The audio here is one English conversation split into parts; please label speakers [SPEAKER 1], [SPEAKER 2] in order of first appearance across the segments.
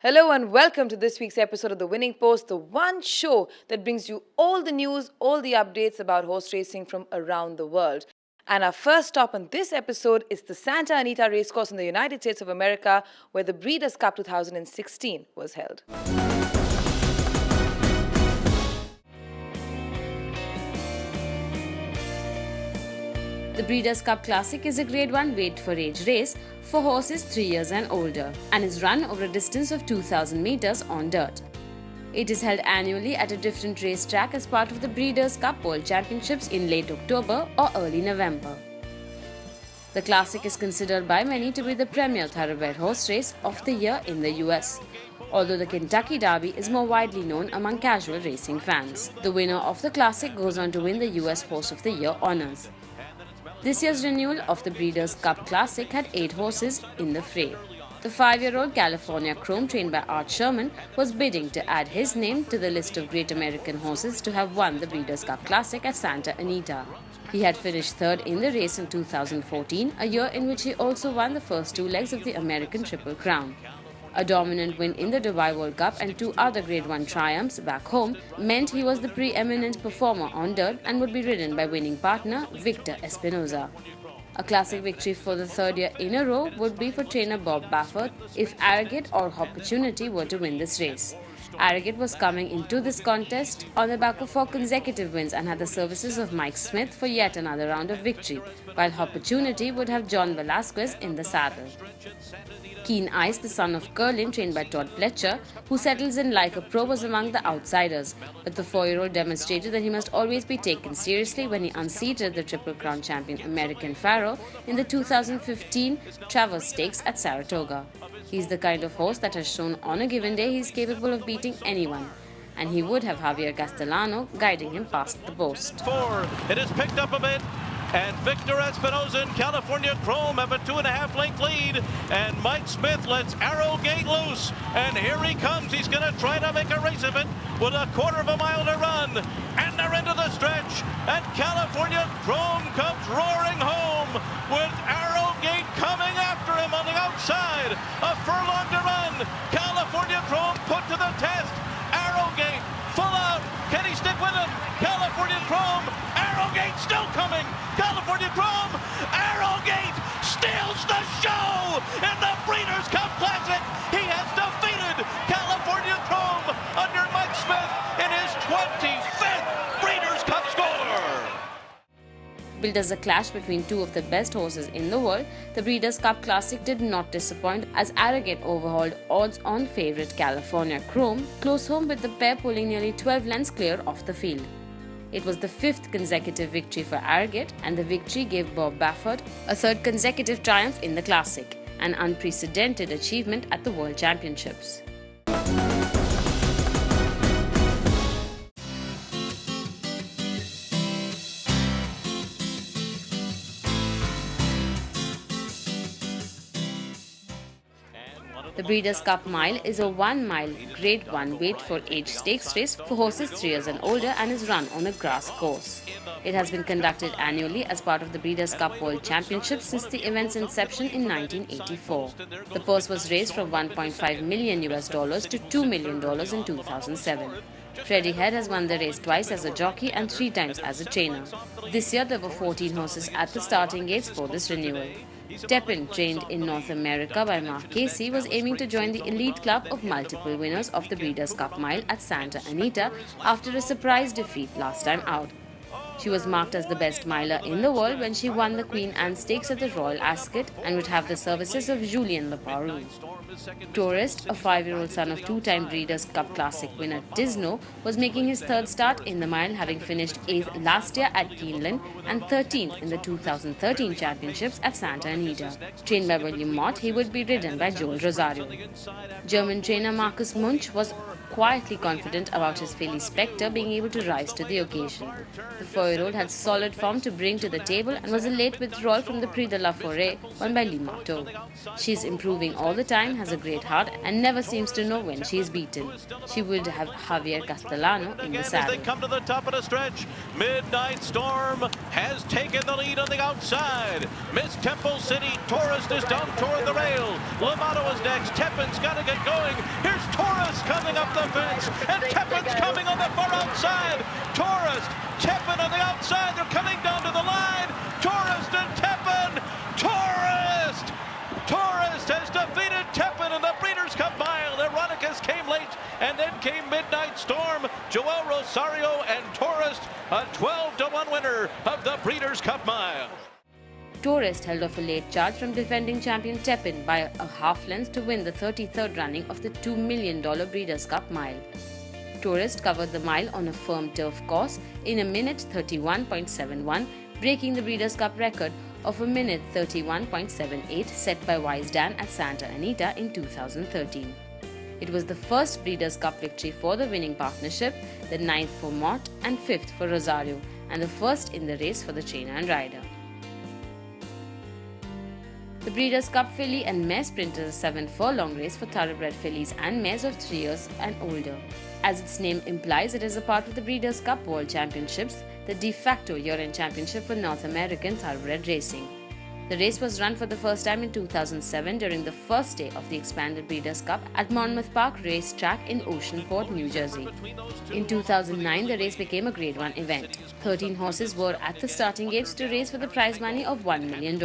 [SPEAKER 1] Hello and welcome to this week's episode of The Winning Post, the one show that brings you all the news, all the updates about horse racing from around the world. And our first stop on this episode is the Santa Anita racecourse in the United States of America, where the Breeders' Cup 2016 was held.
[SPEAKER 2] The Breeders' Cup Classic is a Grade 1 weight for age race for horses 3 years and older and is run over a distance of 2,000 meters on dirt. It is held annually at a different racetrack as part of the Breeders' Cup World Championships in late October or early November. The Classic is considered by many to be the premier thoroughbred horse race of the year in the US, although the Kentucky Derby is more widely known among casual racing fans. The winner of the Classic goes on to win the US Horse of the Year honors. This year's renewal of the Breeders' Cup Classic had 8 horses in the fray. The 5-year-old California Chrome, trained by Art Sherman, was bidding to add his name to the list of great American horses to have won the Breeders' Cup Classic at Santa Anita. He had finished third in the race in 2014, a year in which he also won the first 2 legs of the American Triple Crown. A dominant win in the Dubai World Cup and 2 other Grade 1 triumphs back home meant he was the preeminent performer on dirt and would be ridden by winning partner Victor Espinoza. A classic victory for the 3rd year in a row would be for trainer Bob Baffert if Arrogate or Opportunity were to win this race. Arrogate was coming into this contest on the back of 4 consecutive wins and had the services of Mike Smith for yet another round of victory, while Opportunity would have John Velasquez in the saddle. Keen Ice, the son of Curlin, trained by Todd Pletcher, who settles in like a pro, was among the outsiders, but the 4-year-old demonstrated that he must always be taken seriously when he unseated the Triple Crown champion American Pharaoh in the 2015 Travers Stakes at Saratoga. He's the kind of horse that has shown on a given day he's capable of beating anyone, and he would have Javier Castellano guiding him past the post.
[SPEAKER 3] It is picked up a bit, and Victor Espinoza and California Chrome have a 2.5-length lead, and Mike Smith lets Arrowgate loose, and here he comes. He's going to try to make a race of it with a 1/4 mile to run, and they're into the stretch, and California Chrome comes roaring home with Arrowgate coming after him on the outside. A furlong to run. California Chrome put to the test. Arrowgate full out. Can he stick with him? California Chrome. Arrowgate still coming. California Chrome. Arrowgate steals the show in the Breeders' Cup Classic. He has defeated California Chrome under Mike Smith in his 25th Breeders' Cup score.
[SPEAKER 2] Billed as a clash between 2 of the best horses in the world, the Breeders' Cup Classic did not disappoint as Arrogate overhauled odds-on favourite California Chrome, close home with the pair pulling nearly 12 lengths clear off the field. It was the 5th consecutive victory for Arrogate, and the victory gave Bob Baffert a 3rd consecutive triumph in the Classic, an unprecedented achievement at the World Championships. The Breeders' Cup Mile is a 1-mile Grade 1 weight for age stakes race for horses 3 years and older and is run on a grass course. It has been conducted annually as part of the Breeders' Cup World Championships since the event's inception in 1984. The purse was raised from $1.5 million to $2 million in 2007. Freddie Head has won the race twice as a jockey and 3 times as a trainer. This year there were 14 horses at the starting gates for this renewal. Tepin, trained in North America by Mark Casey, was aiming to join the elite club of multiple winners of the Breeders' Cup Mile at Santa Anita after a surprise defeat last time out. She was marked as the best miler in the world when she won the Queen Anne Stakes at the Royal Ascot and would have the services of Julien Leparoux. Tourist, a 5-year-old son of 2-time Breeders' Cup Classic winner Tisno, was making his 3rd start in the mile, having finished 8th last year at Keeneland and 13th in the 2013 championships at Santa Anita. Trained by William Mott, he would be ridden by Joel Rosario. German trainer Markus Munch was quietly confident about his filly Spectre being able to rise to the occasion. The 4-year-old had solid form to bring to the table and was a late withdrawal from the Prix de la Forêt won by Limato. She is improving all the time, has a great heart and never seems to know when she is beaten. She would have Javier Castellano in the saddle.
[SPEAKER 3] As they come to the top of the stretch, Midnight Storm has taken the lead on the outside. Miss Temple City, Tourist is down toward the rail. Limato is next. Tepin's got to get going. Here's Tourist coming up the fence, and Tepin's coming on the far outside. Tourist, Tepin on the outside. They're coming down to the line. Tourist and Tepin. Tourist! Tourist has defeated Tepin in the Breeders' Cup Mile. Ironicus came late, and then came Midnight Storm, Joel Rosario, and Tourist, a 12-1 winner of the Breeders' Cup Mile.
[SPEAKER 2] Tourist held off a late charge from defending champion Tepin by a half length to win the 33rd running of the $2 million Breeders' Cup Mile. Tourist covered the mile on a firm turf course in a minute 31.71, breaking the Breeders' Cup record of a minute 31.78 set by Wise Dan at Santa Anita in 2013. It was the first Breeders' Cup victory for the winning partnership, the 9th for Mott and 5th for Rosario, and the first in the race for the trainer and rider. The Breeders' Cup Filly and Mare Sprint is a 7-furlong race for thoroughbred fillies and mares of 3 years and older. As its name implies, it is a part of the Breeders' Cup World Championships, the de facto year-end championship for North American thoroughbred racing. The race was run for the first time in 2007 during the first day of the expanded Breeders' Cup at Monmouth Park Racetrack in Oceanport, New Jersey. In 2009, the race became a Grade 1 event. 13 horses were at the starting gates to race for the prize money of $1 million.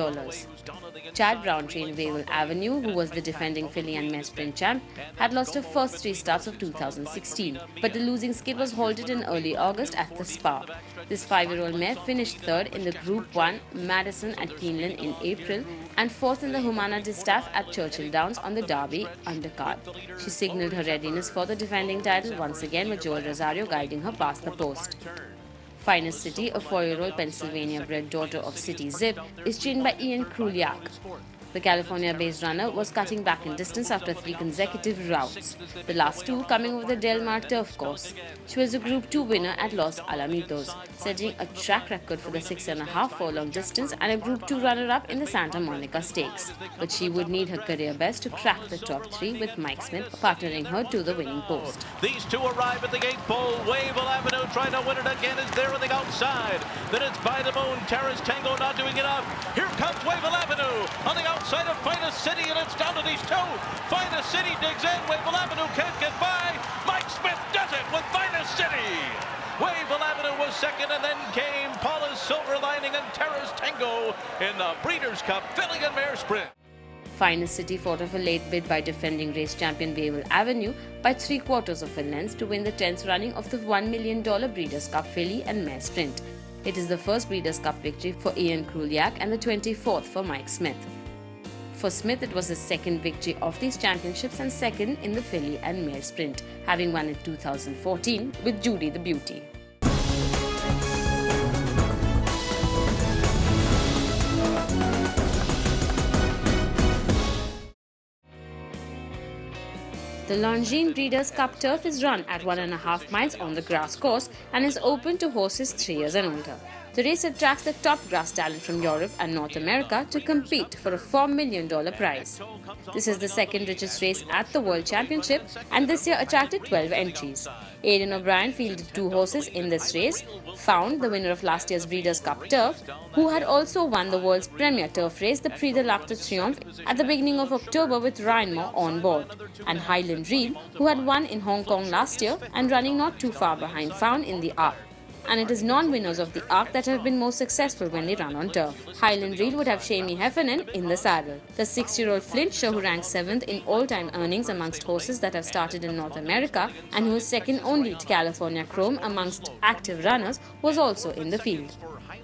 [SPEAKER 2] Chad Brown trained Wavell Avenue, who was the defending filly and mare sprint champ, had lost her first 3 starts of 2016, but the losing skid was halted in early August at the Spa. This 5-year-old mare finished 3rd in the Group 1 Madison at Keeneland in April and 4th in the Humana Distaff at Churchill Downs on the Derby undercard. She signalled her readiness for the defending title once again with Joel Rosario guiding her past the post. Finest City, a 4-year-old Pennsylvania-bred daughter of City Zip, is trained by Ian Kruliak. The California-based runner was cutting back in distance after 3 consecutive routes, the last 2 coming over the Del Mar turf course. She was a Group 2 winner at Los Alamitos, setting a track record for the 6.5 furlong distance and a Group 2 runner-up in the Santa Monica Stakes. But she would need her career best to crack the top 3 with Mike Smith partnering her to the winning post.
[SPEAKER 3] These two arrive at the 8th pole. Wavell Avenue trying to win it again is there on the outside. Then it's By the Moon. Terrace Tango not doing enough. Here comes Wavell Avenue on the outside of Finest City, and it's down to these 2. Finest City digs in. Wavell Avenue can't get by. Mike Smith does it with Finest City. Wavell Avenue was second, and then came Paula's Silver Lining and Terrace Tango in the Breeders' Cup Filly and Mare Sprint.
[SPEAKER 2] Finest City fought off a late bid by defending race champion Wavell Avenue by 3/4 of a length to win the 10th running of the $1 million Breeders' Cup Filly and Mare Sprint. It is the first Breeders' Cup victory for Ian Kruliak and the 24th for Mike Smith. For Smith, it was his second victory of these championships and second in the Filly and Mare Sprint, having won in 2014 with Judy the Beauty. The Longines Breeders' Cup Turf is run at 1.5 miles on the grass course and is open to horses 3 years and older. The race attracts the top grass talent from Europe and North America to compete for a $4 million prize. This is the second richest race at the World Championship and this year attracted 12 entries. Aidan O'Brien fielded 2 horses in this race, Found, the winner of last year's Breeders' Cup Turf, who had also won the world's premier turf race, the Prix de l'Arc de Triomphe, at the beginning of October with Ryan Moore on board, and Highland Reel, who had won in Hong Kong last year and running not too far behind Found in the Arc. And it is non-winners of the Arc that have been most successful when they run on turf. Highland Reel would have Shamie Heffernan in the saddle. The 6-year-old Flintshire, who ranks 7th in all-time earnings amongst horses that have started in North America and who is second only to California Chrome amongst active runners, was also in the field.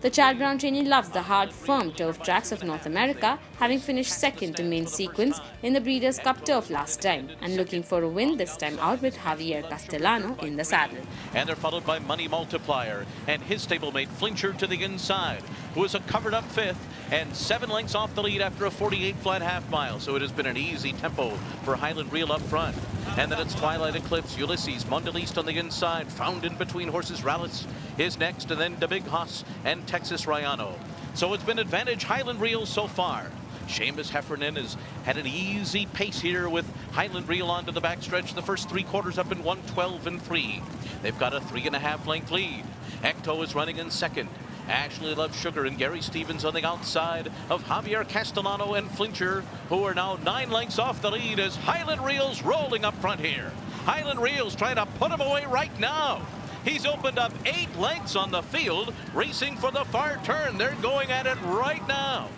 [SPEAKER 2] The Chad Brown trainee loves the hard, firm turf tracks of North America, having finished second to main sequence in the Breeders' Cup Turf last time, and looking for a win this time out with Javier Castellano in the saddle.
[SPEAKER 3] And they're followed by Money Multiplier and his stablemate Flincher to the inside, who is a covered-up 5th and 7 lengths off the lead after a 48 flat half mile. So it has been an easy tempo for Highland Reel up front. And then it's Twilight Eclipse. Ulysses, Mondelist on the inside, found in between horses. Rallis is next, and then De Big Hoss and Texas Rayano. So it's been advantage Highland Reel so far. Seamus Heffernan has had an easy pace here with Highland Reel onto the backstretch. The first 3 quarters up in 1:12.3. They've got a 3.5 length lead. Ecto is running in second. Ashley Love Sugar and Gary Stevens on the outside of Javier Castellano and Flincher, who are now 9 lengths off the lead as Highland Reel's rolling up front here. Highland Reel's trying to put him away right now. He's opened up 8 lengths on the field, racing for the far turn. They're going at it right now.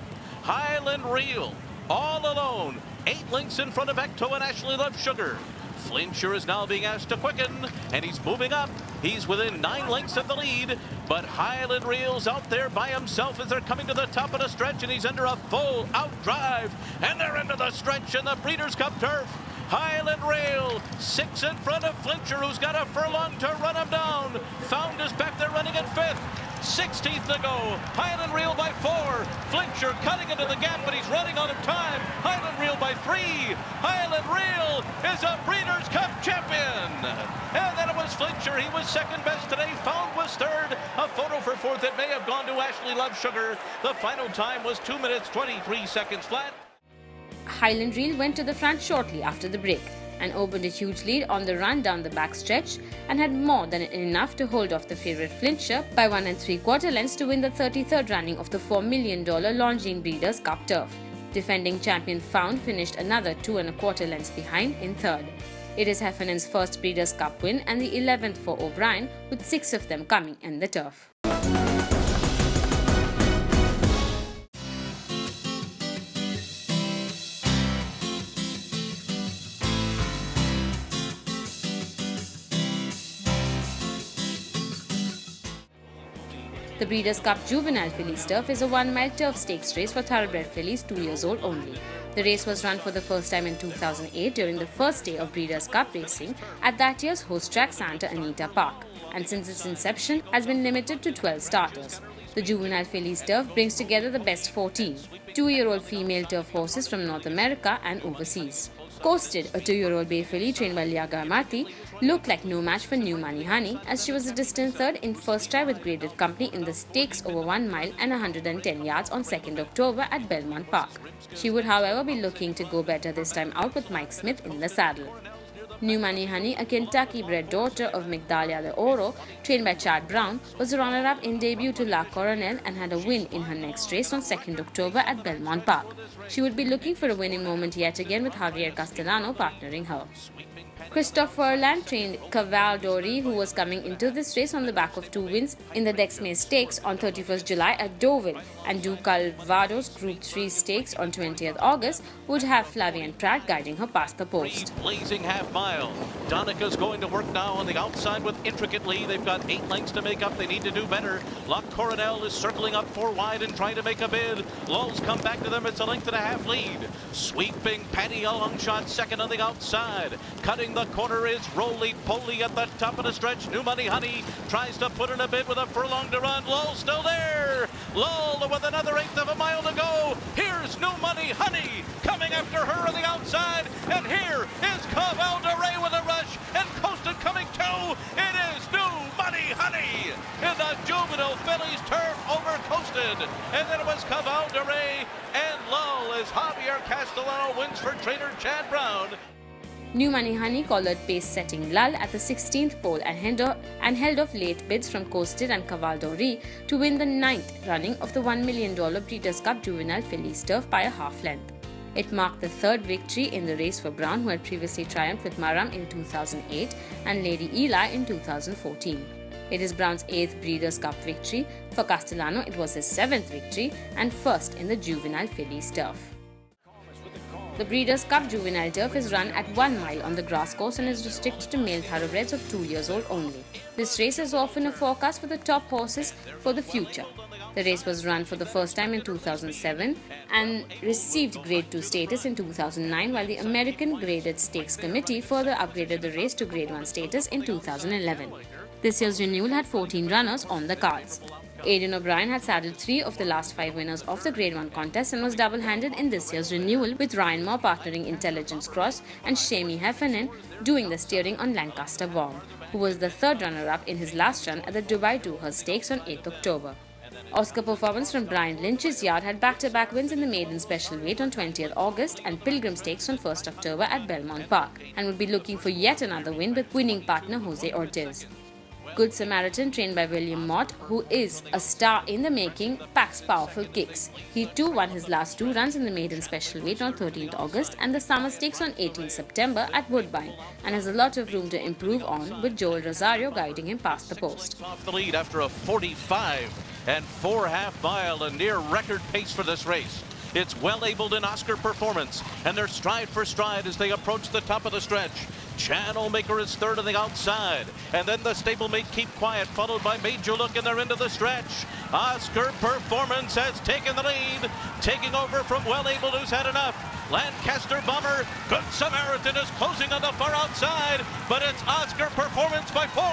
[SPEAKER 3] Highland Reel, all alone, 8 lengths in front of Ecto and Ashley Love Sugar. Flincher is now being asked to quicken, and he's moving up. He's within 9 lengths of the lead, but Highland Reel's out there by himself as they're coming to the top of the stretch, and he's under a full out drive, and they're into the stretch in the Breeders' Cup turf. Highland Reel, 6 in front of Flincher, who's got a furlong to run him down. Found is back there running in 5th. 16th to go. Highland Reel by 4. Flincher cutting into the gap, but he's running out of time. Highland Reel by 3. Highland Reel is a Breeders' Cup champion. And then it was Flincher. He was second best today. Found was third. A photo for 4th. It may have gone to Ashley Love Sugar. The final time was 2 minutes, 23 seconds flat.
[SPEAKER 2] Highland Reel went to the front shortly after the break and opened a huge lead on the run down the backstretch and had more than enough to hold off the favourite Flincher by 1 3/4 lengths to win the 33rd running of the $4 million Longines Breeders' Cup turf. Defending champion Found finished another 2 1/4 lengths behind in 3rd. It is Heffernan's first Breeders' Cup win and the 11th for O'Brien, with 6 of them coming in the turf. The Breeders' Cup Juvenile Fillies turf is a 1-mile turf stakes race for thoroughbred fillies 2 years old only. The race was run for the first time in 2008 during the first day of Breeders' Cup racing at that year's host track Santa Anita Park, and since its inception has been limited to 12 starters. The Juvenile Fillies turf brings together the best 14 2-year-old female turf horses from North America and overseas. Coasted, a 2-year-old bay filly trained by Liaga Amati, looked like no match for New Money Honey as she was a distant third in first try with graded company in the stakes over 1 mile and 110 yards on 2nd October at Belmont Park. She would, however, be looking to go better this time out with Mike Smith in the saddle. New Money Honey, a Kentucky-bred daughter of Migdalia de Oro, trained by Chad Brown, was a runner-up in debut to La Coronel and had a win in her next race on 2nd October at Belmont Park. She would be looking for a winning moment yet again with Javier Castellano partnering her. Christopher Land trained Cavaldori, who was coming into this race on the back of 2 wins in the Dexmay Stakes on 31st July at Deauville, and Du Calvado's Group 3 Stakes on 20th August would have Flavian Pratt guiding her past the post.
[SPEAKER 3] Blazing half mile. Donica's going to work now on the outside with Intricately. They've got 8 lengths to make up. They need to do better. La Coronel is circling up 4 wide and trying to make a bid. Lulls come back to them. It's a 1.5 length lead. Sweeping Patty a long shot second on the outside. Cutting the corner is Roly-Poly at the top of the stretch. New Money Honey tries to put in a bid with a furlong to run. Lull still there. Lull with another 1/8 of a mile to go. Here's New Money Honey coming after her on the outside. And here is Cavaldore with a rush. And Coasted coming too. It is New Money Honey in the Juvenile Fillies turf over Coasted. And then it was Cavaldore and Lull as Javier Castellano wins for trainer Chad Brown.
[SPEAKER 2] New Money Honey collared pace-setting Lull at the 16th pole and held off late bids from Coasted and Cavaldori to win the 9th running of the $1 million Breeders' Cup Juvenile Fillies turf by a half length. It marked the 3rd victory in the race for Brown, who had previously triumphed with Maram in 2008 and Lady Eli in 2014. It is Brown's 8th Breeders' Cup victory. For Castellano, it was his 7th victory and first in the Juvenile Fillies turf. The Breeders' Cup Juvenile turf is run at 1 mile on the grass course and is restricted to male thoroughbreds of 2 years old only. This race is often a forecast for the top horses for the future. The race was run for the first time in 2007 and received Grade 2 status in 2009, while the American Graded Stakes Committee further upgraded the race to Grade 1 status in 2011. This year's renewal had 14 runners on the cards. Aidan O'Brien had saddled 3 of the last 5 winners of the Grade 1 contest and was double-handed in this year's renewal, with Ryan Moore partnering Intelligence Cross and Shamie Heffernan doing the steering on Lancaster Bomb, who was the third runner-up in his last run at the Dubai Dooher Stakes on 8th October. Oscar performance from Brian Lynch's yard had back-to-back wins in the maiden special weight on 20th August and Pilgrim Stakes on 1st October at Belmont Park, and would be looking for yet another win with winning partner Jose Ortiz. Good Samaritan, trained by William Mott, who is a star in the making, packs powerful kicks. He too won his last 2 runs in the maiden special weight on 13th August and the summer stakes on 18th September at Woodbine, and has a lot of room to improve on, with Joel Rosario guiding him past the post.
[SPEAKER 3] Off the lead after a 45 and 4 half-mile, a near record pace for this race. It's well-abled in Oscar performance, and they're stride for stride as they approach the top of the stretch. Channel Maker is third on the outside, and then the stablemate Keep Quiet, followed by Major Look, and they're into the stretch. Oscar Performance has taken the lead, taking over from Well-Abled, who's had enough. Lancaster Bomber, Good Samaritan is closing on the far outside, but it's Oscar Performance by 4.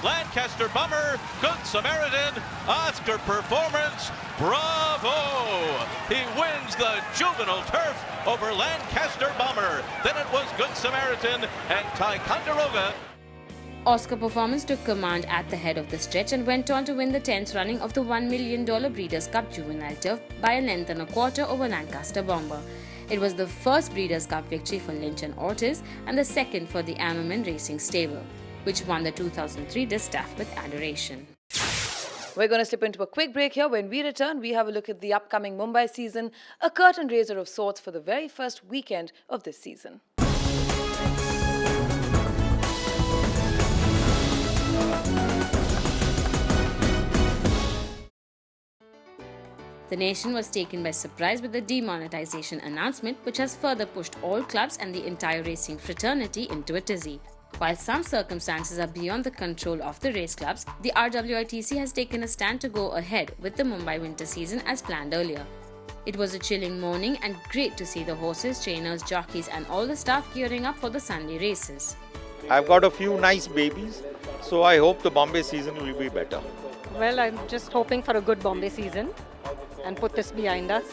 [SPEAKER 3] Lancaster Bomber, Good Samaritan, Oscar Performance, bravo! He wins the Juvenile Turf over Lancaster Bomber. Then it was Good Samaritan and Ticonderoga.
[SPEAKER 2] Oscar Performance took command at the head of the stretch and went on to win the 10th running of the $1 million Breeders' Cup Juvenile Turf by a length and a quarter over Lancaster Bomber. It was the first Breeders' Cup victory for Lynch and Ortiz and the second for the Ammerman Racing Stable, which won the 2003 Distaff with adoration.
[SPEAKER 1] We're going to slip into a quick break here. When we return, we have a look at the upcoming Mumbai season, a curtain raiser of sorts for the very first weekend of this season.
[SPEAKER 2] The nation was taken by surprise with the demonetization announcement, which has further pushed all clubs and the entire racing fraternity into a tizzy. While some circumstances are beyond the control of the race clubs, the RWITC has taken a stand to go ahead with the Mumbai Winter season as planned earlier. It was a chilling morning and great to see the horses, trainers, jockeys and all the staff gearing up for the Sunday races.
[SPEAKER 4] I've got a few nice babies, so I hope the Bombay season will be better.
[SPEAKER 5] Well, I'm just hoping for a good Bombay season and put this behind us.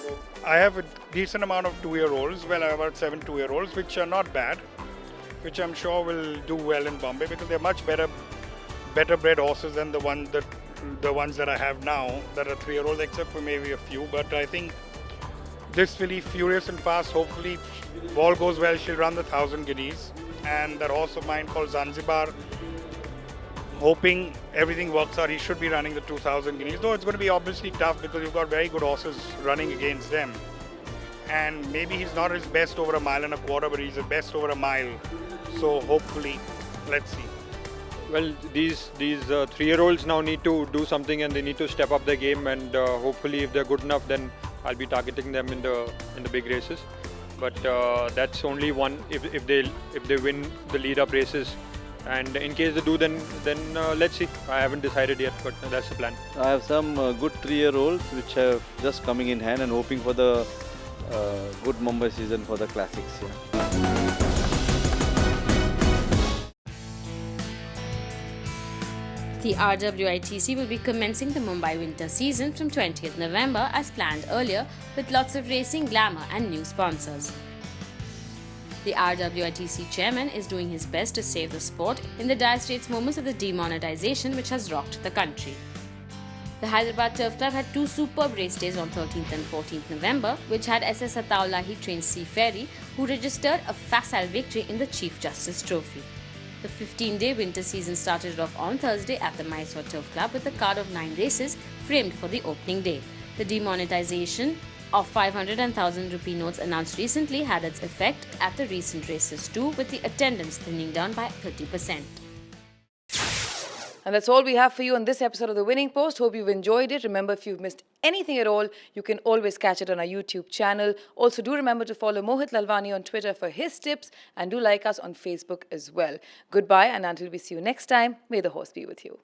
[SPEAKER 6] I have a decent amount of 2-year-olds, well, I have about 7 2-year-olds, which are not bad, which I'm sure will do well in Bombay because they're much better bred horses than the ones that I have now that are 3-year-olds, except for maybe a few. But I think this filly, Furious and Fast, hopefully, if all goes well, she'll run the 1,000 guineas. And that horse of mine called Zanzibar, hoping everything works out, he should be running the 2,000 guineas. Though it's going to be obviously tough because you've got very good horses running against them. And maybe he's not his best over 1.25 miles, but he's the best over a mile. So hopefully, let's see.
[SPEAKER 7] Well, these 3-year-olds now need to do something and they need to step up their game, and hopefully if they're good enough, then I'll be targeting them in the big races. But that's only one if they win the lead-up races. And in case they do, then let's see. I haven't decided yet, but that's the plan.
[SPEAKER 8] I have some good 3-year-olds which have just coming in hand and hoping for the good Mumbai season for the classics. Yeah.
[SPEAKER 2] The RWITC will be commencing the Mumbai Winter season from 20th November as planned earlier, with lots of racing, glamour and new sponsors. The RWITC chairman is doing his best to save the sport in the dire straits moments of the demonetization which has rocked the country. The Hyderabad Turf Club had 2 superb race days on 13th and 14th November, which had SS Ataulahi trained Seaferry, who registered a facile victory in the Chief Justice Trophy. The 15-day winter season started off on Thursday at the Mysore Turf Club with a card of 9 races framed for the opening day. The demonetization of 500 and 1,000 rupee notes announced recently had its effect at the recent races too, with the attendance thinning down by 30%.
[SPEAKER 1] And that's all we have for you on this episode of The Winning Post. Hope you've enjoyed it. Remember, if you've missed anything at all, you can always catch it on our YouTube channel. Also, do remember to follow Mohit Lalwani on Twitter for his tips, and do like us on Facebook as well. Goodbye, and until we see you next time, may the horse be with you.